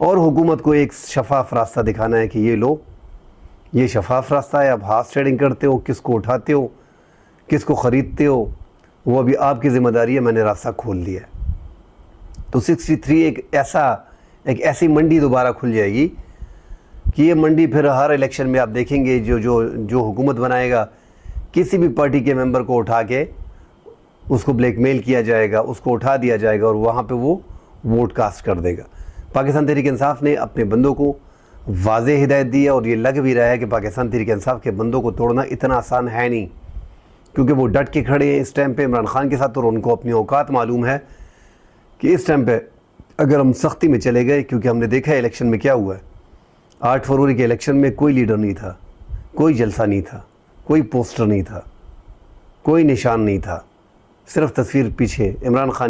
اور حکومت کو ایک شفاف راستہ دکھانا ہے کہ یہ لو یہ شفاف راستہ ہے، آپ ہاؤس ٹریڈنگ کرتے ہو، کس کو اٹھاتے ہو، کس کو خریدتے ہو، وہ ابھی آپ کی ذمہ داری ہے، میں نے راستہ کھول دیا ہے۔ تو 63 ایک ایسی منڈی دوبارہ کھل جائے گی کہ یہ منڈی پھر ہر الیکشن میں آپ دیکھیں گے جو حکومت بنائے گا کسی بھی پارٹی کے ممبر کو اٹھا کے اس کو بلیک میل کیا جائے گا، اس کو اٹھا دیا جائے گا اور وہاں پہ وہ ووٹ کاسٹ کر دے گا۔ پاکستان تحریک انصاف نے اپنے بندوں کو واضح ہدایت دی ہے اور یہ لگ بھی رہا ہے کہ پاکستان تحریک انصاف کے بندوں کو توڑنا اتنا آسان ہے نہیں، کیونکہ وہ ڈٹ کے کھڑے ہیں اس ٹائم پہ عمران خان کے ساتھ اور ان کو اپنی اوقات معلوم ہے کہ اس ٹائم پہ اگر ہم سختی میں چلے گئے، کیونکہ ہم نے دیکھا ہے الیکشن میں کیا ہوا ہے۔ 8 فروری کے الیکشن میں کوئی لیڈر نہیں تھا، کوئی جلسہ نہیں تھا، کوئی پوسٹر نہیں تھا، کوئی نشان نہیں تھا، صرف تصویر پیچھے عمران خان